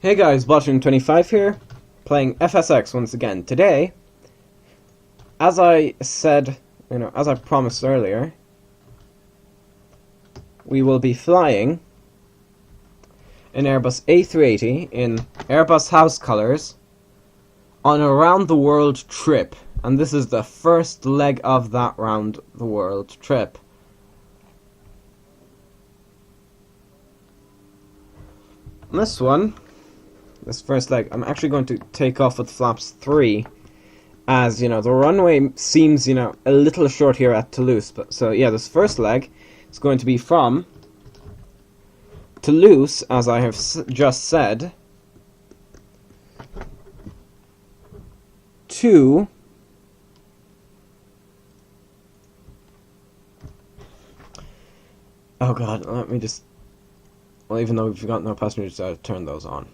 Hey guys, Botching25 here, playing FSX once again. Today, as I said, as I promised earlier, we will be flying an Airbus A380 in Airbus house colours on a round-the-world trip. And this is the first leg of that round-the-world trip. This first leg, I'm actually going to take off with flaps 3, as, the runway seems, a little short here at Toulouse. But so, yeah, this first leg is going to be from Toulouse, as I have just said, to oh god, let me just, well, even though we've got no passengers, turn those on.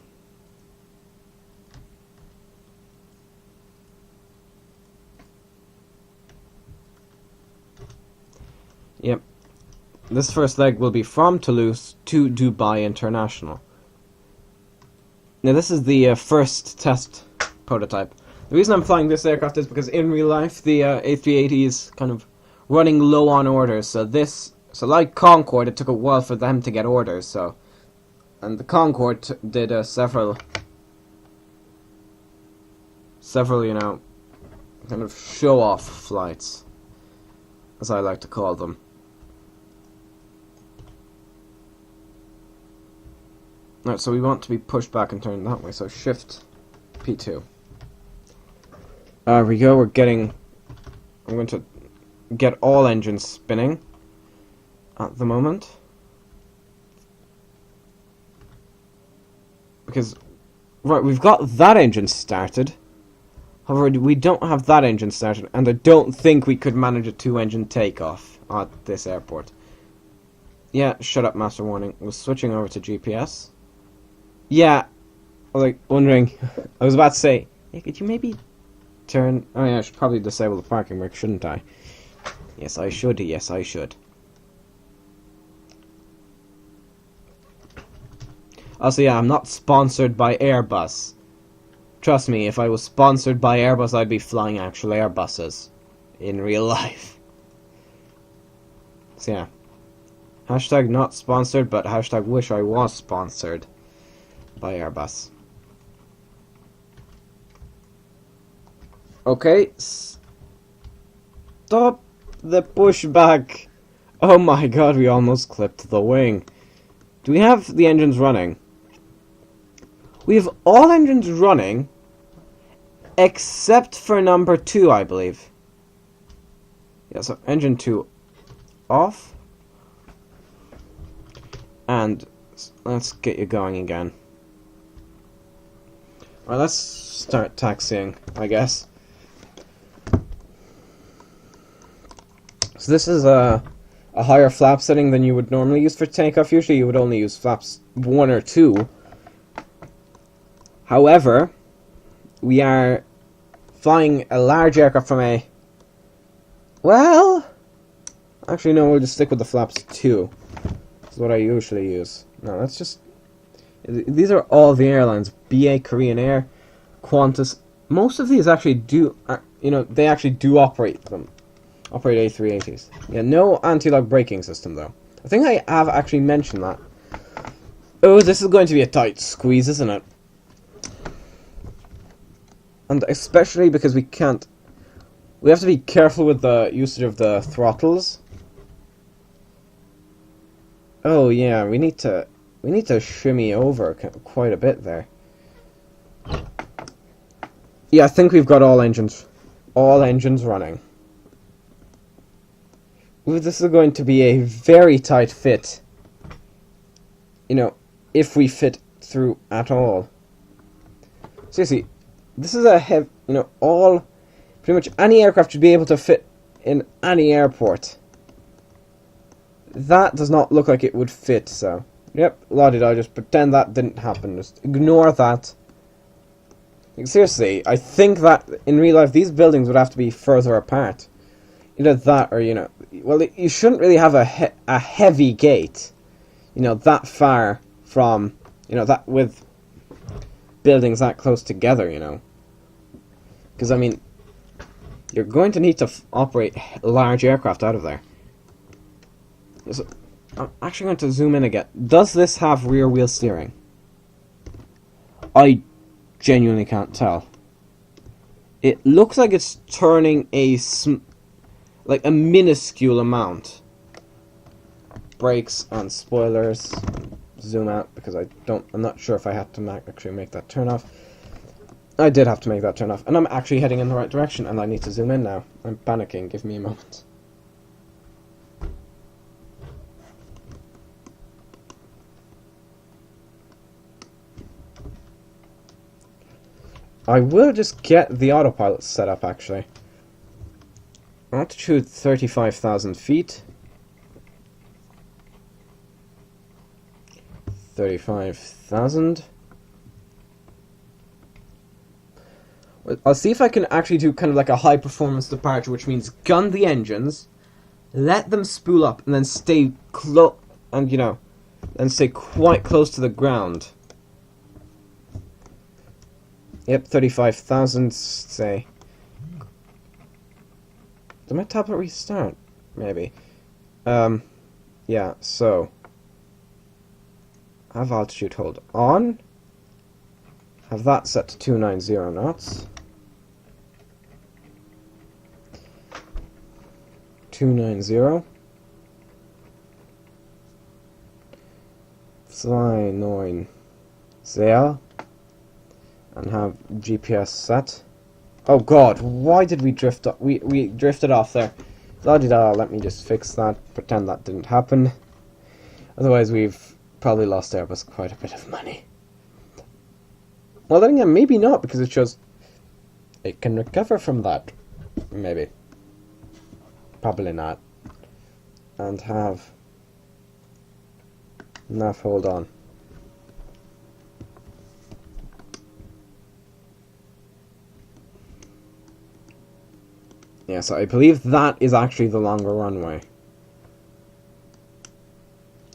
Yep. This first leg will be from Toulouse to Dubai International. Now this is the first test prototype. The reason I'm flying this aircraft is because in real life the A380 is kind of running low on orders. So like Concorde, it took a while for them to get orders. And the Concorde did several, kind of show-off flights, as I like to call them. Alright, so we want to be pushed back and turned that way, so shift P2. There we go, I'm going to get all engines spinning at the moment. Because, right, we've got that engine started. However, we don't have that engine started, and I don't think we could manage a 2-engine takeoff at this airport. Yeah, shut up, Master Warning. We're switching over to GPS. Yeah, I was like wondering, I was about to say, hey, could you maybe turn, oh yeah, I should probably disable the parking brake, shouldn't I? Yes, I should, yes, I should. Also, yeah, I'm not sponsored by Airbus. Trust me, if I was sponsored by Airbus, I'd be flying actual Airbuses in real life. So yeah, hashtag not sponsored, but hashtag wish I was sponsored by Airbus. Okay, stop the pushback. Oh my god, we almost clipped the wing. Do we have the engines running? We have all engines running except for number 2, I believe. Yeah, so engine 2 off. And let's get you going again. Alright, let's start taxiing, I guess. So this is a higher flap setting than you would normally use for takeoff. Usually you would only use flaps 1 or 2. However, we are flying a large aircraft from a... Well... Actually, no, we'll just stick with the flaps 2. That's what I usually use. No, let's just... These are all the airlines. BA, Korean Air, Qantas. Most of these actually do... they actually do operate them. Operate A380s. Yeah, no anti-lock braking system, though. I think I have actually mentioned that. Oh, this is going to be a tight squeeze, isn't it? And especially because we can't... We have to be careful with the usage of the throttles. Oh, yeah, we need to shimmy over quite a bit there. Yeah, I think we've got all engines running. Ooh, this is going to be a very tight fit. If we fit through at all. Seriously, this is a heavy, pretty much any aircraft should be able to fit in any airport. That does not look like it would fit, so. Yep, la-di-da, just pretend that didn't happen. Just ignore that. Like, seriously, I think that in real life these buildings would have to be further apart. Either that or, well, you shouldn't really have a heavy gate, that far from, that with buildings that close together, you know. Because, I mean, you're going to need to operate large aircraft out of there. So, I'm actually going to zoom in again. Does this have rear wheel steering? I genuinely can't tell. It looks like it's turning like a minuscule amount. Brakes and spoilers. Zoom out because I'm not sure if I had to actually make that turn off. I did have to make that turn off, and I'm actually heading in the right direction, and I need to zoom in now. I'm panicking. Give me a moment. I will just get the autopilot set up, actually. Altitude 35,000 feet. 35,000. I'll see if I can actually do kind of like a high performance departure, which means gun the engines, let them spool up, and then stay stay quite close to the ground. Yep, 35,000, say. Did my tablet restart? Maybe. Yeah, so. Have altitude hold on. Have that set to 290 knots. 290. Fly 9 there. And have GPS set. Oh god, why did we drift off? We drifted off there. La-di-da, let me just fix that. Pretend that didn't happen. Otherwise we've probably lost Airbus quite a bit of money. Well then again, maybe not, because it shows it can recover from that. Maybe. Probably not. And have nav hold on. Yeah, so I believe that is actually the longer runway.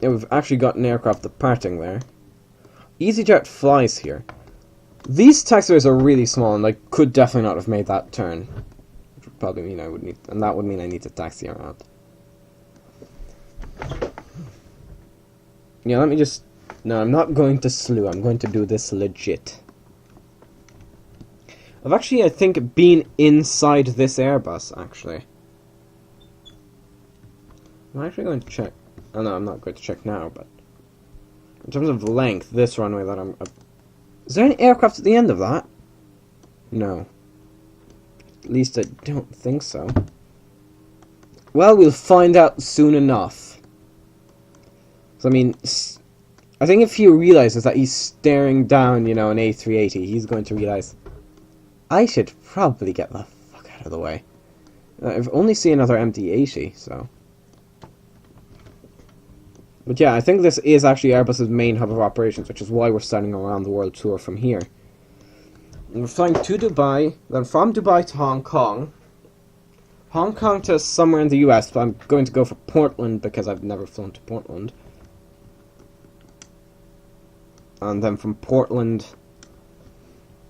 Yeah, we've actually got an aircraft departing there. EasyJet flies here. These taxiways are really small, and I could definitely not have made that turn. Which would probably mean I would need, and that would mean I need to taxi around. Yeah, let me just... No, I'm not going to slew, I'm going to do this legit. I've actually, I think, been inside this Airbus, actually. I'm actually going to check. Oh no, I'm not going to check now, but... In terms of length, this runway that I'm... Is there any aircraft at the end of that? No. At least I don't think so. Well, we'll find out soon enough. So, I mean... I think if he realizes that he's staring down, you know, an A380, he's going to realize... I should probably get the fuck out of the way. I've only seen another MD-80, so... But yeah, I think this is actually Airbus's main hub of operations, which is why we're starting around the world tour from here. And we're flying to Dubai, then from Dubai to Hong Kong. Hong Kong to somewhere in the US, but I'm going to go for Portland because I've never flown to Portland. And then from Portland...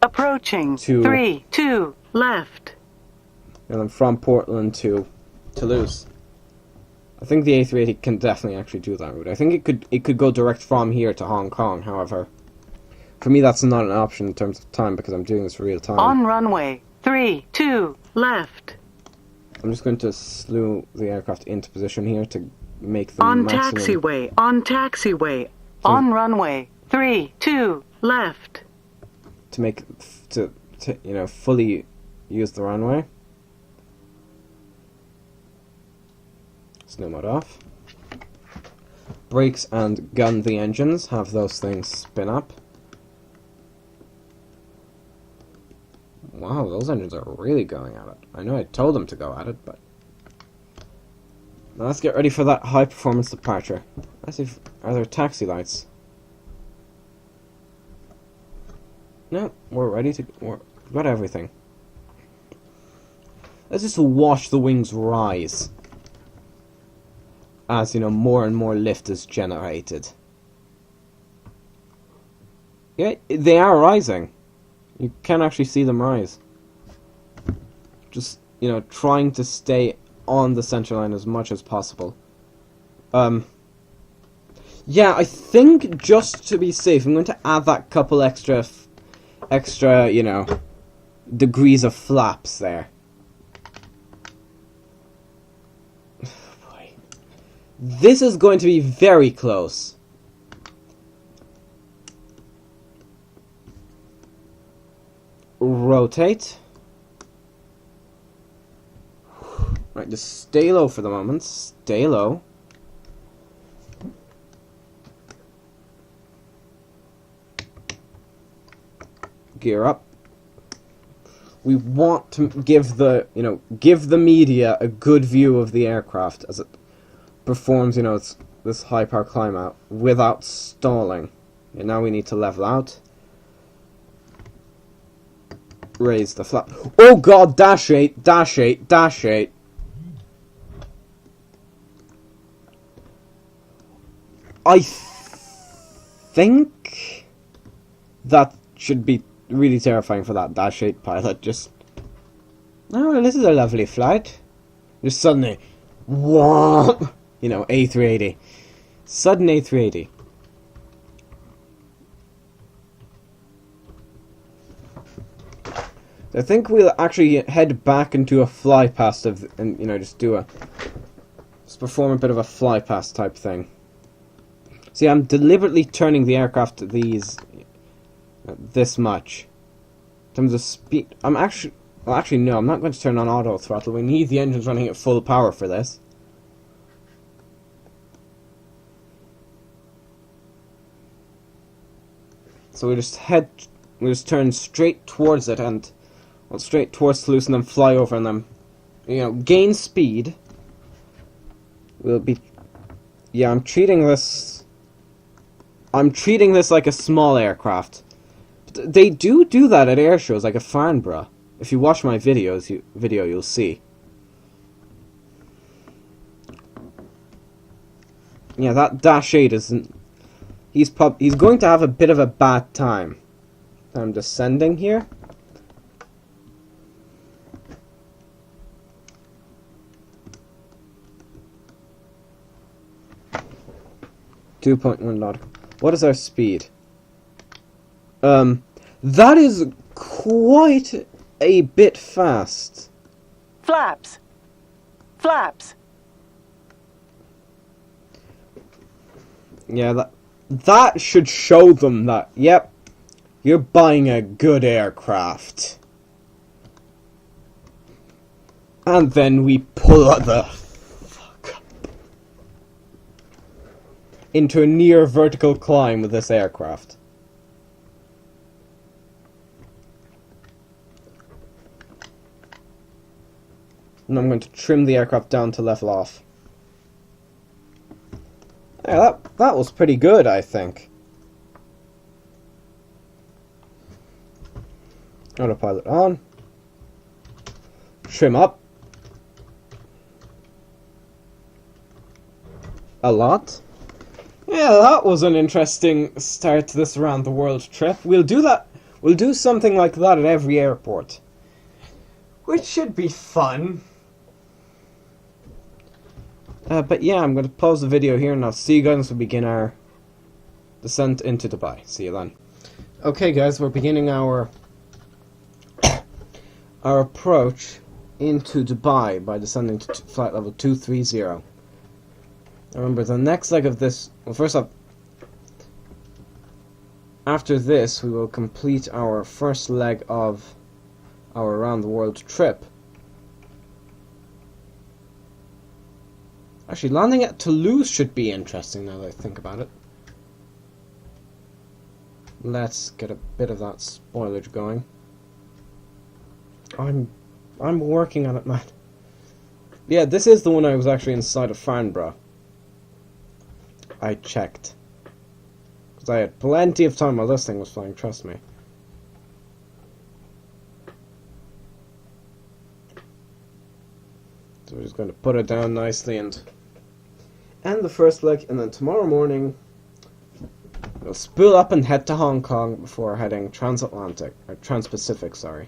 Approaching. 3, 2, left. And then from Portland to Toulouse. I think the A380 can definitely actually do that route. I think it could go direct from here to Hong Kong, however. For me that's not an option in terms of time because I'm doing this real time. On runway. 3, 2, left. I'm just going to slew the aircraft into position here to make them on maximum... taxiway. On taxiway. On runway. 3, 2, left. To make... to you know, fully use the runway. Snow mode off. Brakes and gun the engines. Have those things spin up. Wow, those engines are really going at it. I know I told them to go at it, but... Now let's get ready for that high performance departure. Let's see if... Are there taxi lights? No, we're ready to... We've got everything. Let's just watch the wings rise. As, you know, more and more lift is generated. Yeah, they are rising. You can actually see them rise. Just, trying to stay on the center line as much as possible. Yeah, I think just to be safe, I'm going to add that couple extra, degrees of flaps there. Boy. This is going to be very close. Rotate. Right, just stay low for the moment. Stay low. Gear up. We want to give the media a good view of the aircraft as it performs, this high power climb out without stalling. And now we need to level out. Raise the flap. Oh god, dash 8, dash 8, dash 8. I think that should be really terrifying for that dash 8 pilot. Just, oh, this is a lovely flight. Just suddenly, whoa, A380. Sudden A380. I think we'll actually head back into a fly past and just perform a bit of a fly past type thing. See, I'm deliberately turning the aircraft to this much. In terms of speed, no, I'm not going to turn on auto throttle. We need the engines running at full power for this. So we just turn straight towards it straight towards Toulouse and then fly over and then, gain speed. We'll be, yeah, I'm treating this like a small aircraft. But they do that at air shows, like at Farnborough. If you watch my video, you'll see. Yeah, that dash 8 isn't. He's going to have a bit of a bad time. I'm descending here. .1 nautical. What is our speed? That is quite a bit fast. Flaps. Flaps. Yeah, that should show them that, yep, you're buying a good aircraft. And then we pull the fuck up into a near vertical climb with this aircraft. And I'm going to trim the aircraft down to level off. Yeah, that was pretty good, I think. Autopilot on. Trim up. A lot. Yeah, that was an interesting start to this around the world trip. We'll do that. We'll do something like that at every airport, which should be fun. But yeah, I'm going to pause the video here and I'll see you guys as we begin our descent into Dubai. See you then. Okay guys, we're beginning our approach into Dubai by descending to flight level 230. Remember, the next leg of this, well, first off, after this we will complete our first leg of our around the world trip. Actually, landing at Toulouse should be interesting now that I think about it. Let's get a bit of that spoilage going. I'm working on it, man. Yeah, this is the one I was actually inside of Farnborough. I checked. Because I had plenty of time while this thing was flying, trust me. So we're just going to put it down nicely and end the first leg, and then tomorrow morning We'll spool up and head to Hong Kong before heading transatlantic, or trans-Pacific, sorry.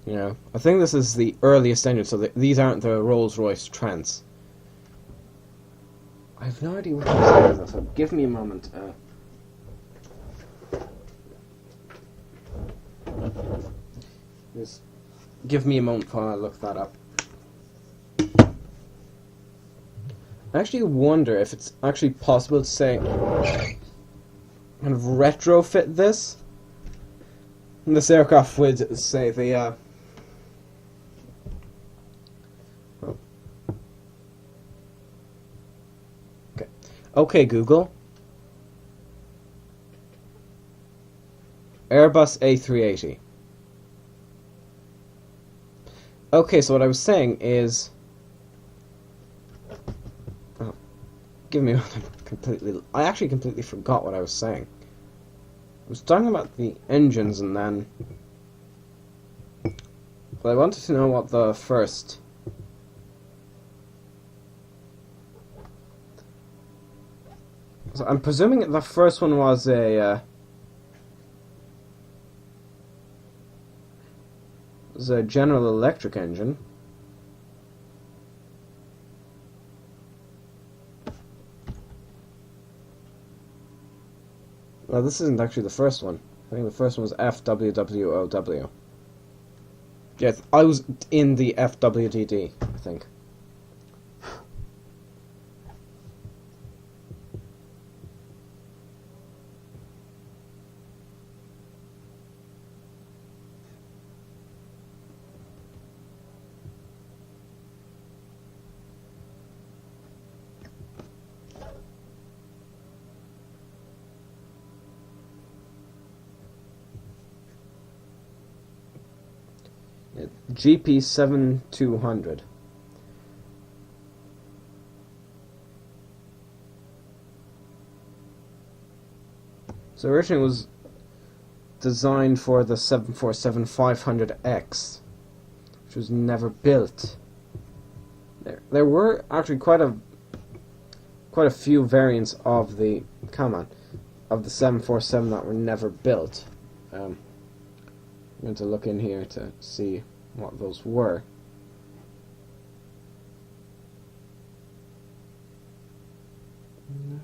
You know, I think this is the earliest engine, so these aren't the Rolls-Royce Trents. I have no idea what this is, so give me a moment. Just give me a moment while I look that up. I actually wonder if it's actually possible to say, kind of retrofit this aircraft with, say, the Okay, Google. Airbus A380. Okay, so what I was saying is... Oh, give me I actually completely forgot what I was saying. I was talking about the engines and then... But I wanted to know what the first... So I'm presuming the first one was a General Electric engine. Well, this isn't actually the first one. I think the first one was FWWOW. Yes, I was in the FWDD, I think. GP7200. So originally it was designed for the 747-500X, which was never built. There were actually quite a few variants of the of the 747 that were never built. I'm going to look in here to see what those were. No.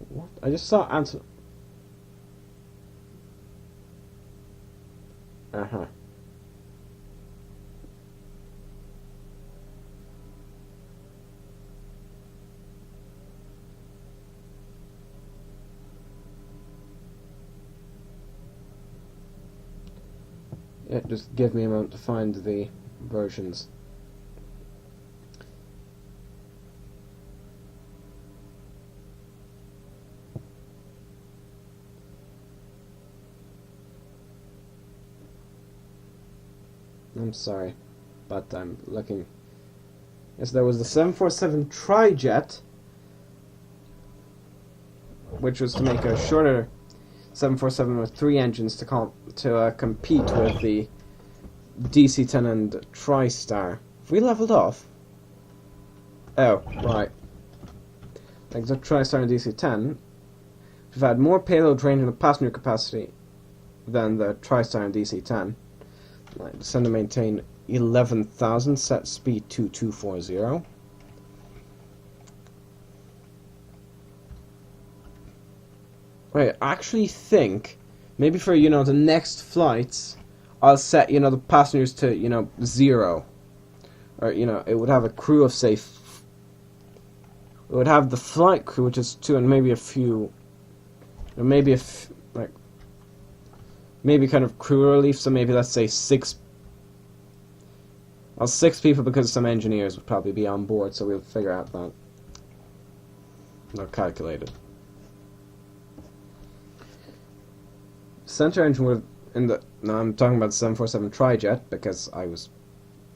What? I just saw answer. Uh-huh. Yeah, just give me a moment to find the versions. I'm sorry, but I'm looking. Yes, there was the 747 Tri-Jet, which was to make a shorter 747 with 3 engines to compete with the DC-10 and TriStar. Have we leveled off? Oh, right. Like the TriStar and DC-10, we've had more payload range and passenger capacity than the TriStar and DC-10. Right, descend to maintain 11,000, set speed 2240. Right, I actually think maybe for, the next flights, I'll set, the passengers to, 0. Or, it would have a crew of, say, it would have the flight crew, which is 2, and maybe a few, or maybe maybe kind of crew relief, so maybe let's say 6. Well, 6 people because some engineers would probably be on board, so we'll figure out that. Not calculated. Center engine would have no, I'm talking about the 747 Tri-Jet because I was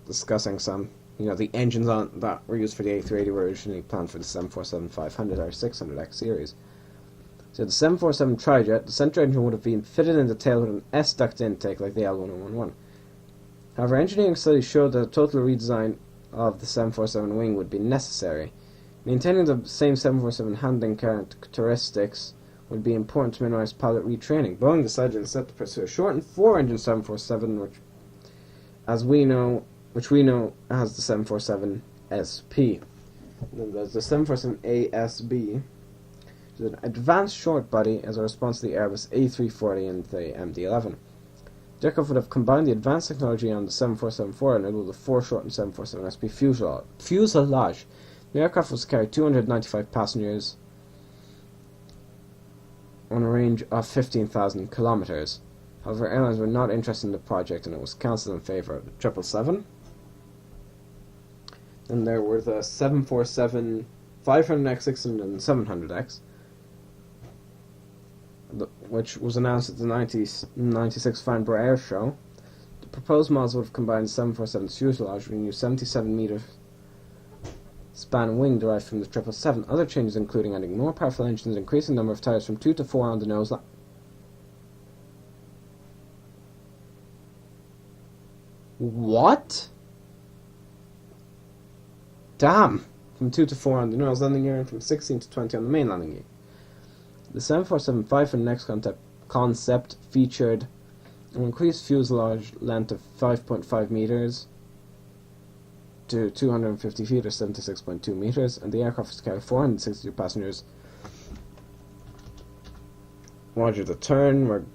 discussing some, the engines that were used for the A380 were originally planned for the 747-500 or 600X series. So the 747 Tri-Jet, the center engine would have been fitted in the tail with an S-duct intake like the L1011. However, engineering studies showed that a total redesign of the 747 wing would be necessary. Maintaining the same 747 handling characteristics would be important to minimize pilot retraining. Boeing decided instead to pursue a shortened 4-engine 747, which we know as the 747 SP. Then there's the 747 ASB, which is an advanced short body as a response to the Airbus A340 and the MD-11. The aircraft would have combined the advanced technology on the 747-400 with the foreshortened 747 SP fuselage. The aircraft was to carry 295 passengers on a range of 15,000 kilometers. However, airlines were not interested in the project and it was cancelled in favor of the 777. And there were the 747 500X, 600, and 700X, which was announced at the 96 Farnborough Air Show. The proposed models would have combined 747 fuselage with a new 77-meter span wing derived from the 777. Other changes including adding more powerful engines, increasing the number of tires from 2 to 4 on the nose line. What? Damn! From 2 to 4 on the nose landing gear and from 16 to 20 on the main landing gear. The 747 500X concept featured an increased fuselage length of 5.5 meters to 250 feet or 76.2 meters, and the aircraft was to carry 462 passengers. Roger the turn.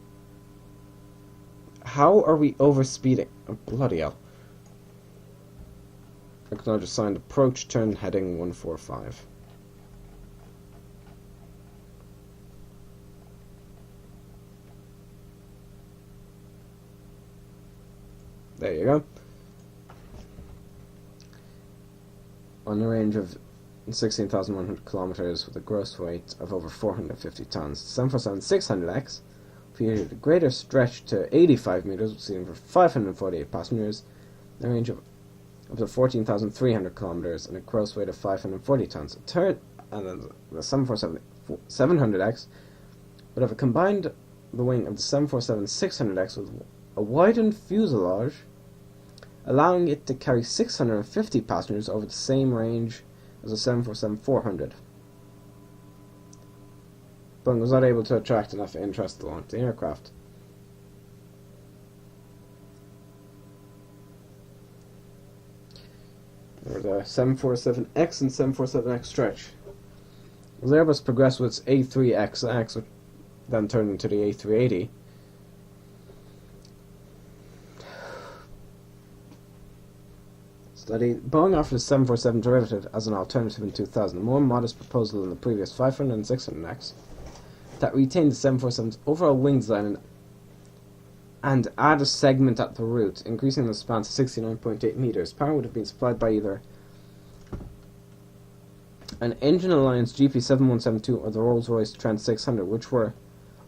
How are we overspeeding? Oh, bloody hell. Acknowledge assigned approach turn heading 145. There you go. On a range of 16,100 kilometers with a gross weight of over 450 tons. The 747 600X featured a greater stretch to 85 meters, seating for 548 passengers, a range of up to 14,300 kilometers, and a gross weight of 540 tons. And then the 747 700X would have combined the wing of the 747 600X with a widened fuselage, allowing it to carry 650 passengers over the same range as the 747-400. Boeing was not able to attract enough interest to launch the aircraft. There were the 747X and 747X stretch. As Airbus progressed with its A3XX, which then turned into the A380, Boeing offered a 747 derivative as an alternative in 2000, a more modest proposal than the previous 500 and 600X, that retained the 747's overall wing design and add a segment at the root, increasing the span to 69.8 meters. Power would have been supplied by either an Engine Alliance GP7172 or the Rolls-Royce Trent 600, which were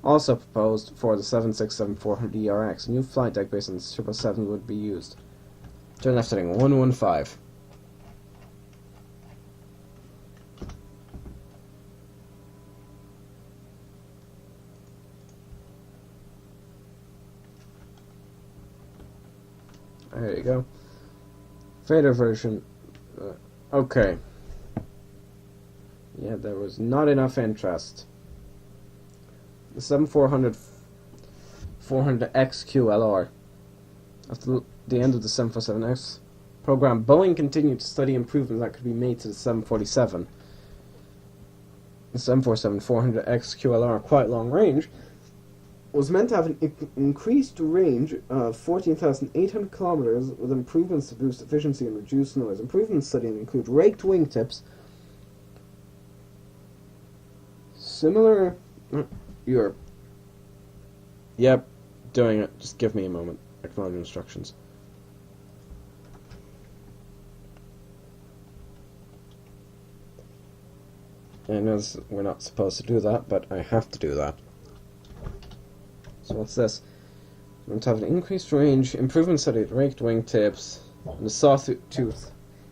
also proposed for the 767-400 ERX. A new flight deck based on the 777 would be used. Turn left heading 115. There you go. Fader version. Okay. Yeah, there was not enough interest. The 7400 400X QLR. After the end of the 747X program, Boeing continued to study improvements that could be made to the 747. The 747-400X QLR, quite long range, was meant to have an increased range of 14,800 kilometers with improvements to boost efficiency and reduce noise. Improvements studied include raked wingtips, similar... You're... Yep, doing it. Just give me a moment. Acknowledge instructions. I know we're not supposed to do that, but I have to do that. So what's this? I'm going to have an increased range, improvement studied, raked wingtips, and a sawtooth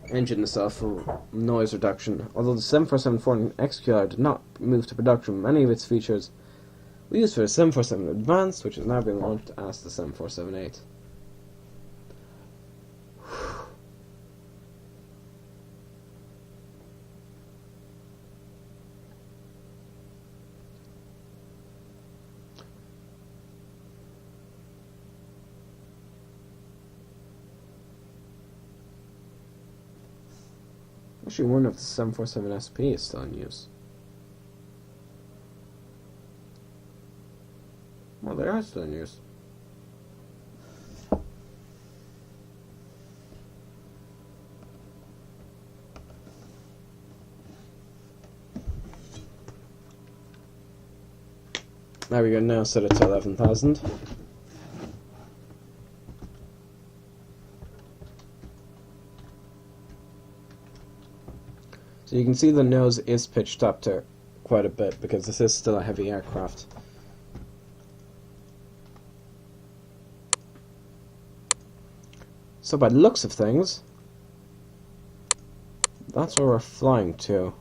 engine itself for noise reduction. Although the 747-400 XQR did not move to production, many of its features were used for the 747 Advanced, which is now being launched as the 747-8. Actually wondering if the 747 SP is still in use. Well, they are still in use. There we go, now set it to 11,000. So you can see the nose is pitched up to quite a bit because this is still a heavy aircraft. So by the looks of things, that's where we're flying to.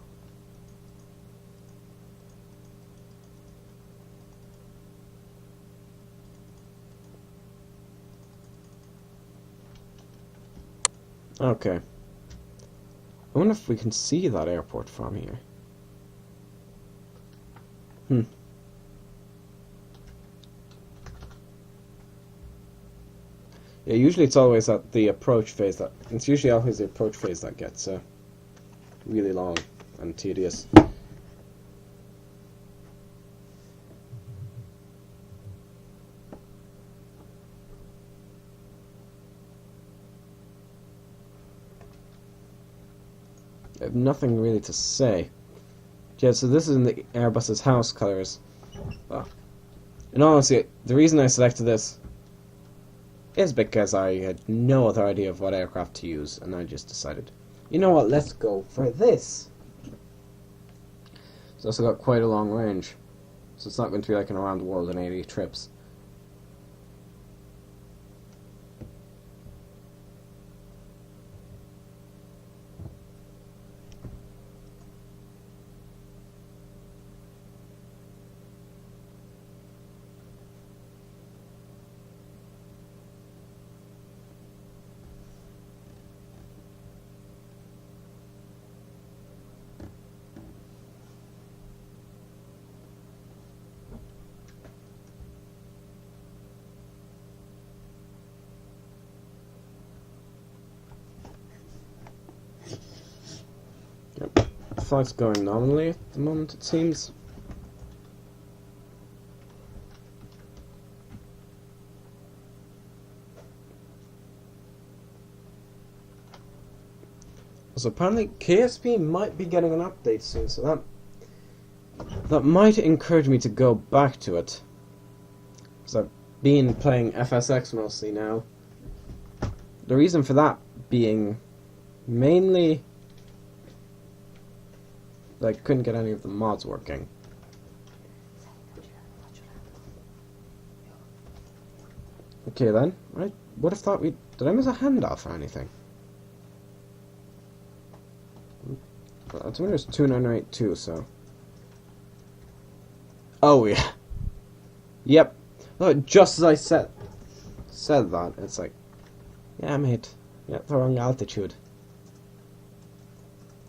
Okay. I wonder if we can see that airport from here. Yeah, usually it's always at the approach phase that... It's usually always the approach phase that gets really long and tedious. I have nothing really to say. Yeah, so this is in the Airbus's house colours. Oh. In all honesty, the reason I selected this is because I had no other idea of what aircraft to use, and I just decided, you know what, let's go for this. It's also got quite a long range, so it's not going to be like an around the world in 80 trips. Yep. The flight's going nominally at the moment, it seems. So apparently KSP might be getting an update soon, so that might encourage me to go back to it. Because I've been playing FSX mostly now. The reason for that being mainly that I couldn't get any of the mods working. Okay then, I would have thought did I miss a handoff or anything? Well, I think there's 2982, so. Oh yeah. Yep. Oh, just as I said that, it's like, yeah mate, yeah, the wrong altitude.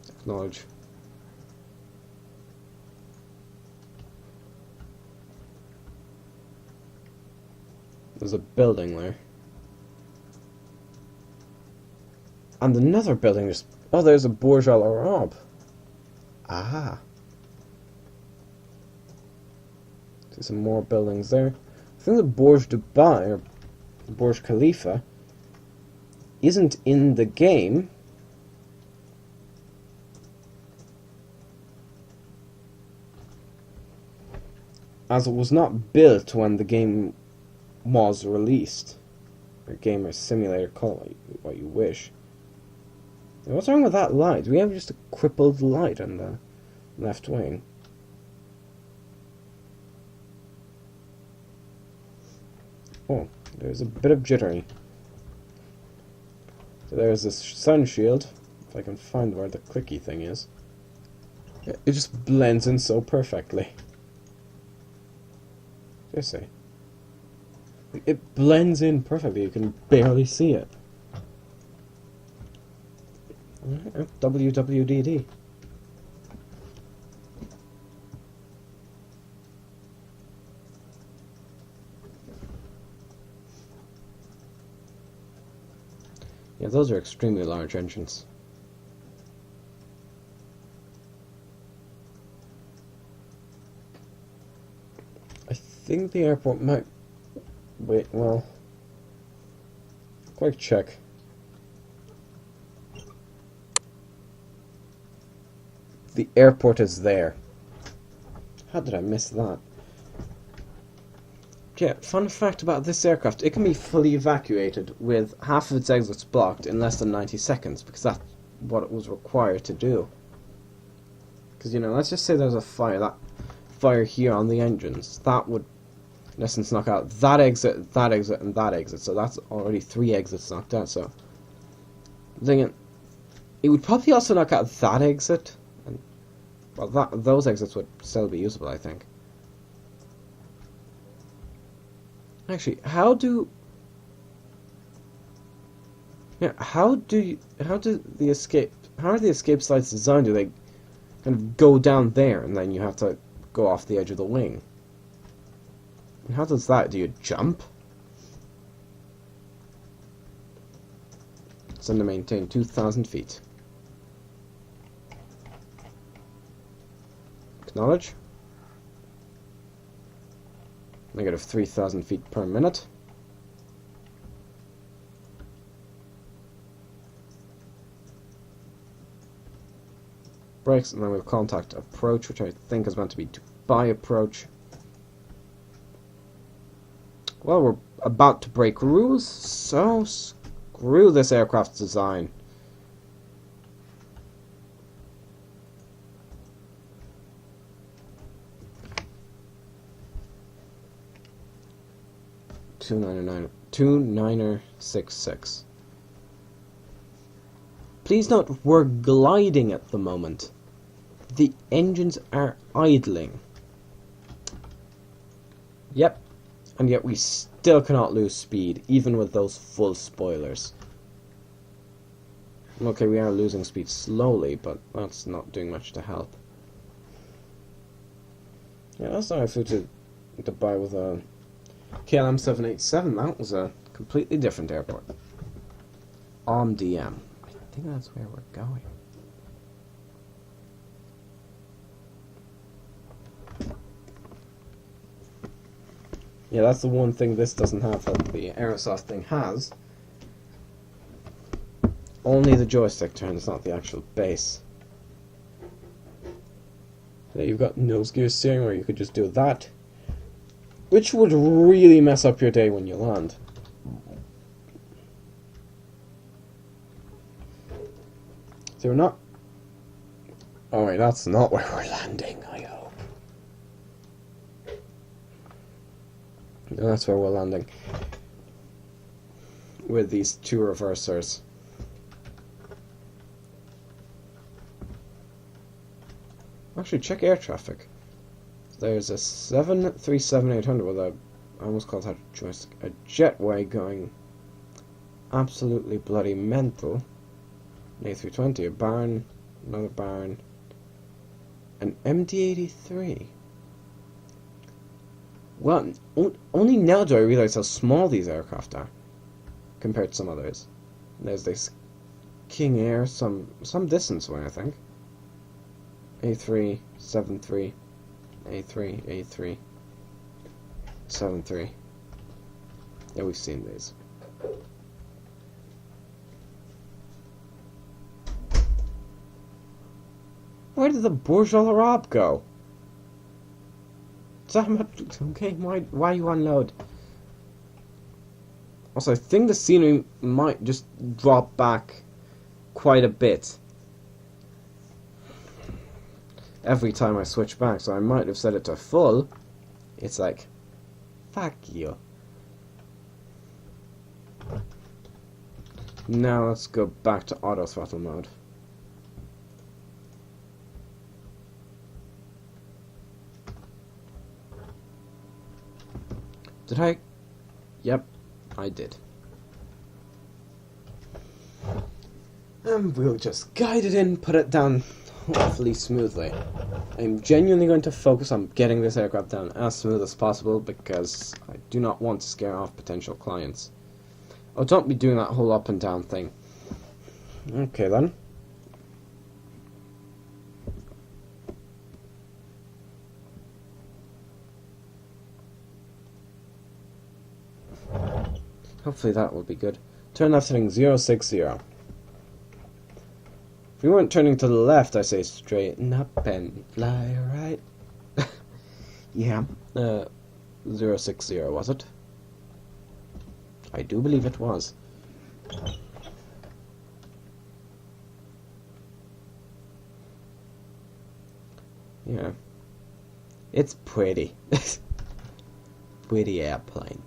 Acknowledge. There's a building there. And another building just... Oh, there's a Burj Al Arab. Ah. See some more buildings there. I think the Burj Dubai, or Burj Khalifa, isn't in the game. As it was not built when the game was released. Or game or simulator, call it what you wish. Now, what's wrong with that light? Do we have just a crippled light on the left wing? Oh, there's a bit of jittery. So there's this sun shield. If I can find where the clicky thing is. It just blends in so perfectly. Seriously. It blends in perfectly. You can barely see it. WWDD. Yeah, those are extremely large engines. think the airport might... Wait, well... Quick check. The airport is there. How did I miss that? Yeah, fun fact about this aircraft, it can be fully evacuated with half of its exits blocked in less than 90 seconds, because that's what it was required to do. Because, you know, let's just say there's a fire, that fire here on the engines, that would, in essence, knock out that exit, and that exit, so that's already 3 exits knocked out, so... Thinking, it would probably also knock out that exit, and, well, those exits would still be usable, I think. Actually, how do the escape slides designed? Do they kind of go down there and then you have to go off the edge of the wing? And how does that? Do you jump? Send to maintain 2,000 feet. Acknowledge. Negative 3,000 feet per minute. Brakes, and then we'll contact approach, which I think is meant to be Dubai approach. Well, we're about to break rules, so screw this aircraft's design. Two niner 66. Please note, we're gliding at the moment. The engines are idling. Yep, and yet we still cannot lose speed, even with those full spoilers. Okay, we are losing speed slowly, but that's not doing much to help. Yeah, last time I flew to Dubai with a KLM 787, that was a completely different airport. DM. I think that's where we're going. Yeah, that's the one thing this doesn't have that the Aerosoft thing has. Only the joystick turns, not the actual base. Yeah, you've got nose gear steering where you could just do that, which would really mess up your day when you land. So we're not... Oh wait, that's not where we're landing, I hope. No, that's where we're landing. With these 2 reversers. Actually, check air traffic. There's a 737-800 with a... I almost called that a joystick. A jetway going absolutely bloody mental. An A320, a barn, another barn, an MD-83. Well, only now do I realize how small these aircraft are compared to some others. There's this King Air, some distance away, I think. A3, 73, A3, A3, 73. Yeah, we've seen these. Where did the Bourgeois L'Arabe go? Okay, why you unload? Also, I think the scenery might just drop back quite a bit every time I switch back, so I might have set it to full. It's like, fuck you. Now let's go back to auto throttle mode. Did I? Yep, I did. And we'll just guide it in, put it down hopefully smoothly. I'm genuinely going to focus on getting this aircraft down as smooth as possible because I do not want to scare off potential clients. Oh, don't be doing that whole up and down thing. Okay then. Hopefully that will be good. Turn left heading 060. If we weren't turning to the left, I say straighten up and fly right. Yeah, 060 was it? I do believe it was. Yeah. It's pretty. Pretty airplane.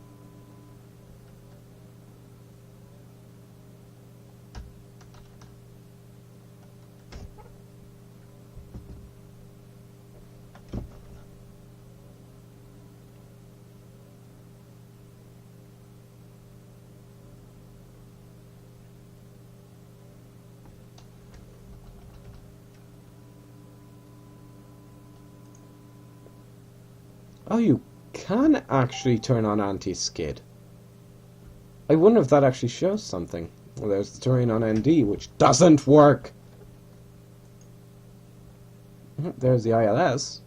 Oh, you can actually turn on anti-skid. I wonder if that actually shows something. Well, there's the terrain on ND, which doesn't work. There's the ILS.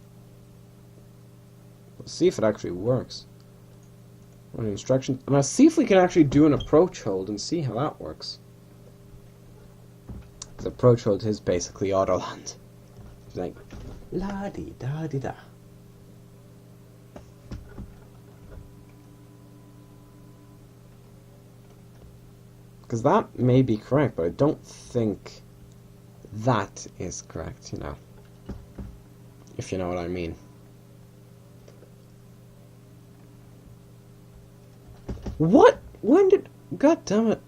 Let's see if it actually works. Run instructions. And let's see if we can actually do an approach hold and see how that works. Because approach hold is basically autoland. It's like, la-di-da-di-da. Because that may be correct, but I don't think that is correct, you know. If you know what I mean. What? When did... God damn it.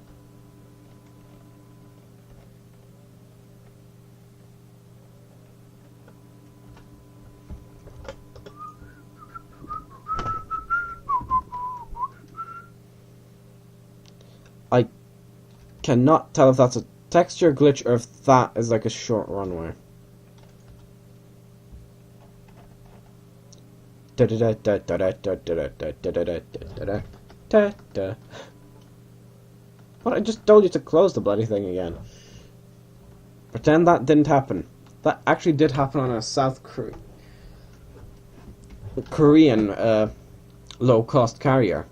I cannot tell if that's a texture glitch or if that is like a short runway. What? I just told you to close the bloody thing again. Pretend that didn't happen. That actually did happen on a South Korean low-cost carrier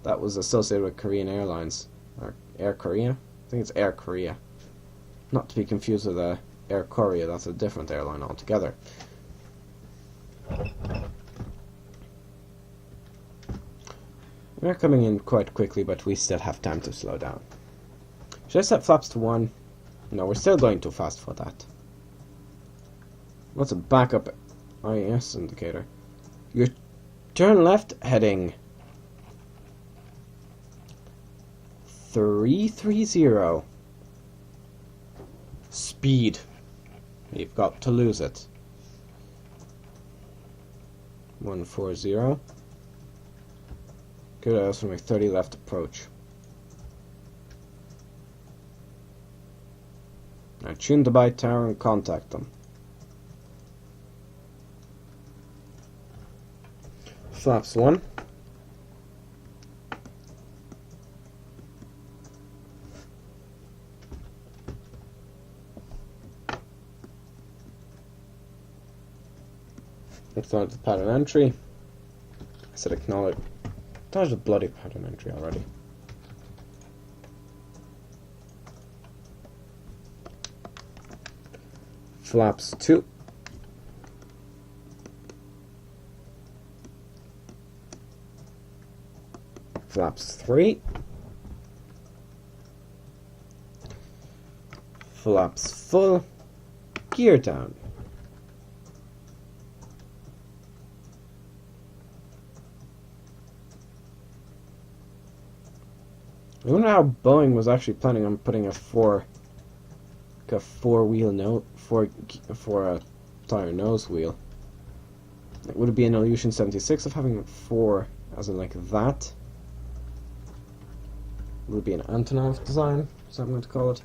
that was associated with Korean Airlines. Or Air Korea? I think it's Air Korea. Not to be confused with Air Korea, that's a different airline altogether. We're coming in quite quickly, but we still have time to slow down. Should I set flaps to 1? No, we're still going too fast for that. What's a backup IS indicator? Your turn left heading 330. Speed. You've got to lose it. 140. Good, I also make 30 left approach. Now tune the bite tower and contact them. Flaps 1. Acknowledge the pattern entry. I said acknowledge. Acknowledge the bloody pattern entry already. Flaps 2. Flaps 3. Flaps full. Gear down. I wonder how Boeing was actually planning on putting a four tire nose wheel. Would it be an Illusion 76 of having 4 as in like that? Would it be an Antonov design, is that what I'm going to call it?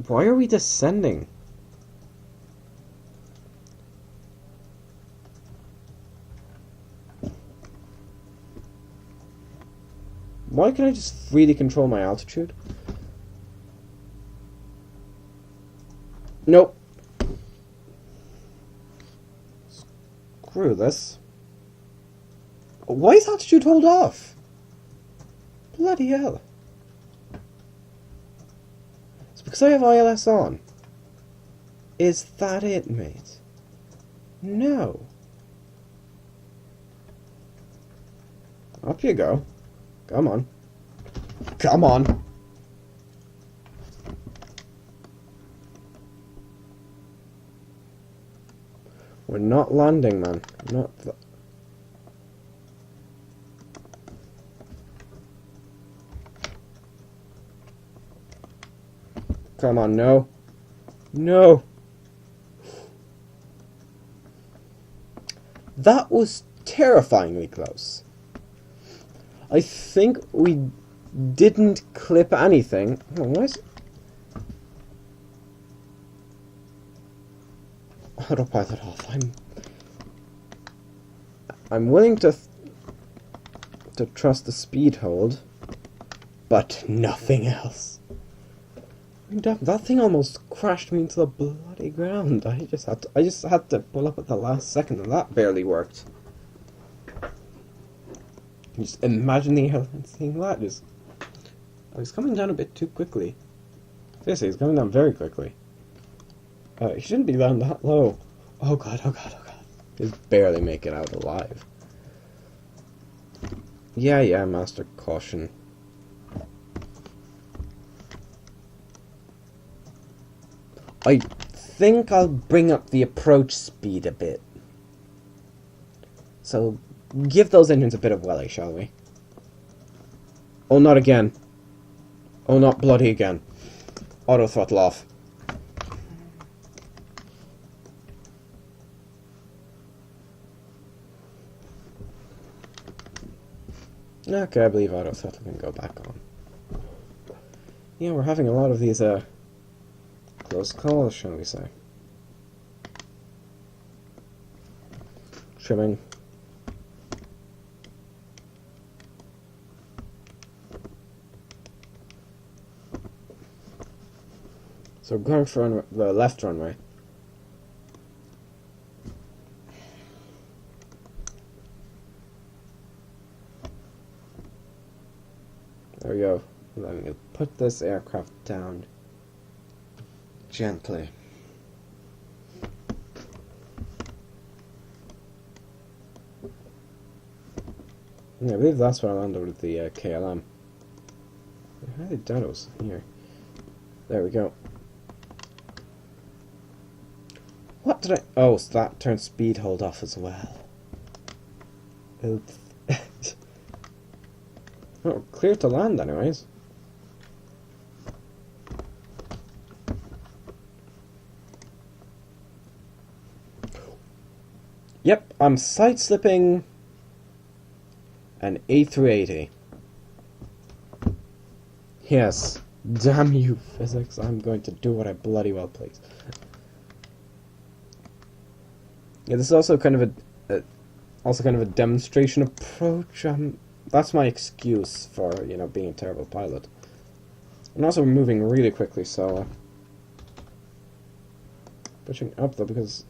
Why are we descending? Why can't I just freely control my altitude? Nope. Screw this. Why is altitude hold off? Bloody hell. It's because I have ILS on. Is that it, mate? No. Up you go. Come on. Come on. We're not landing, man. Not. Come on, no. No. That was terrifyingly close. I think we didn't clip anything. Oh, why is... Autopilot off. I'm willing to trust the speed hold, but nothing else. That thing almost crashed me into the bloody ground. I just had to pull up at the last second, and that barely worked. Just imagine the airline seeing that. I was coming down a bit too quickly. Seriously, he's coming down very quickly. He shouldn't be down that low. Oh god, oh god, oh god. He's barely making it out alive. Yeah, Master Caution. I think I'll bring up the approach speed a bit. So, give those engines a bit of welly, shall we? Oh, not again. Oh, not bloody again. Auto throttle off. Okay, I believe auto throttle can go back on. Yeah, we're having a lot of these, close calls, shall we say. Trimming. So going for the left runway. There we go. Let me put this aircraft down gently. Yeah, I believe that's where I landed with the KLM. I highly doubt it was here. There we go. What did I... Oh, so that turned speed hold off as well. Oops. Oh, clear to land anyways. Yep, I'm side-slipping an A380. Yes, damn you, physics. I'm going to do what I bloody well please. Yeah, this is also kind of a demonstration approach. That's my excuse for, you know, being a terrible pilot. And also moving really quickly, so pushing up though, because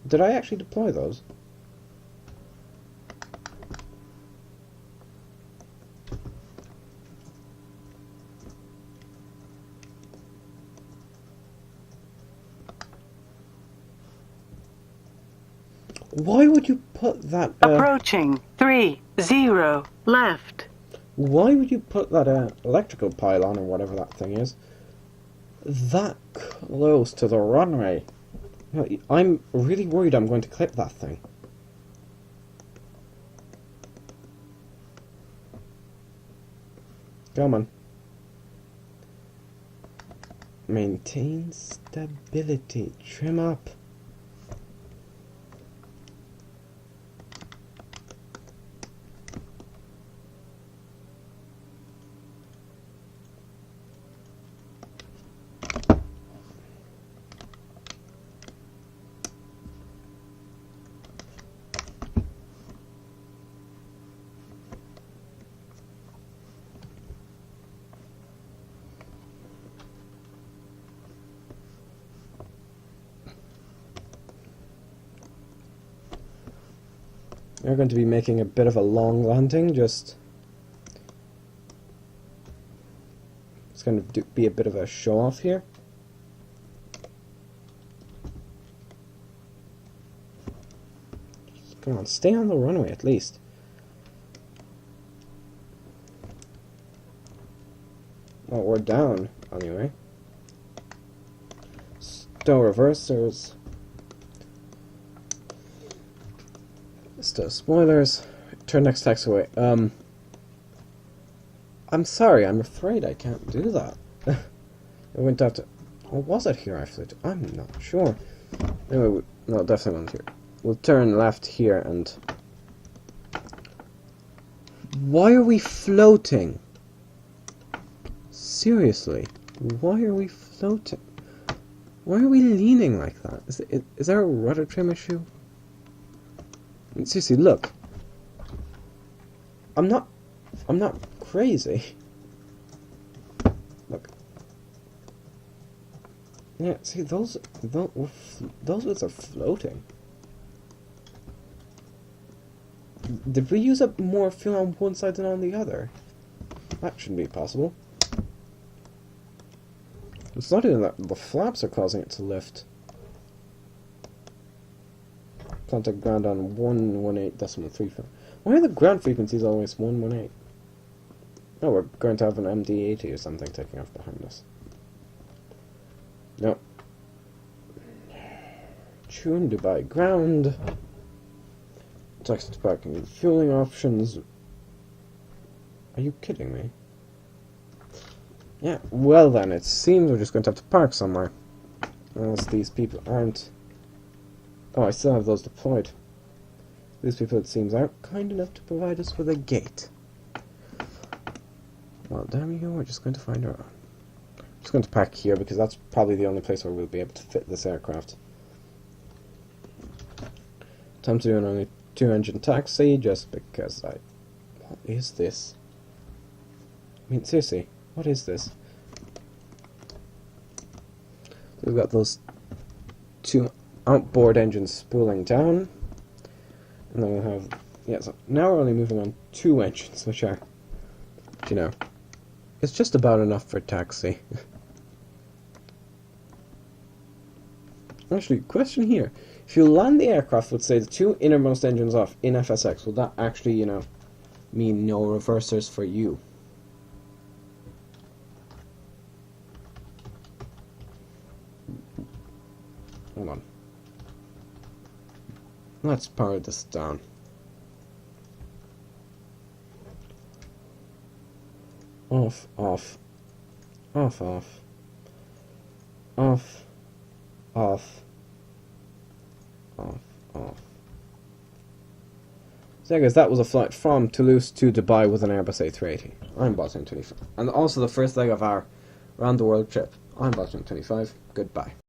did I actually deploy those? Why would you put that... Approaching 30 left. Why would you put that electrical pylon, or whatever that thing is, that close to the runway? I'm really worried I'm going to clip that thing. Come on. Maintain stability. Trim up. We're going to be making a bit of a long landing, just... It's going to be a bit of a show-off here. Just, come on, stay on the runway at least. Well, we're down, anyway. Stow reversers. Stow spoilers. Turn next taxiway. I'm sorry, I'm afraid I can't do that. It went out to... Or was it here, actually? I'm not sure. Anyway, no, definitely not here. We'll turn left here and... Why are we floating? Seriously, why are we floating? Why are we leaning like that? Is there a rudder trim issue? I mean, seriously, look. I'm not crazy. Look. Yeah, see, those bits are floating. Did we use up more fuel on one side than on the other? That shouldn't be possible. It's not even that the flaps are causing it to lift. Contact ground on 118.35. Why are the ground frequencies always 118? Oh, we're going to have an MD-80 or something taking off behind us. No. Tune Dubai ground. Text parking and fueling options. Are you kidding me? Yeah, well then, it seems we're just going to have to park somewhere. Unless these people aren't... Oh, I still have those deployed. These people, it seems, aren't kind enough to provide us with a gate. Well, damn you, we're just going to find our own. I'm just going to park here, because that's probably the only place where we'll be able to fit this aircraft. Time to do an only 2-engine taxi, just because I... What is this? I mean, seriously. What is this? We've got those 2 outboard engines spooling down. And then we'll have... Yeah, so now we're only moving on 2 engines, which are... You know... It's just about enough for taxi. Actually, question here. If you land the aircraft with, say, the 2 innermost engines off in FSX, will that actually, you know, mean no reversers for you? Hold on. Let's power this down. Off, off. Off, off. Off. Off. Off, off. So yeah guys, that was a flight from Toulouse to Dubai with an Airbus A380. I'm Boston 25. And also the first leg of our round the world trip. I'm Boston 25. Goodbye.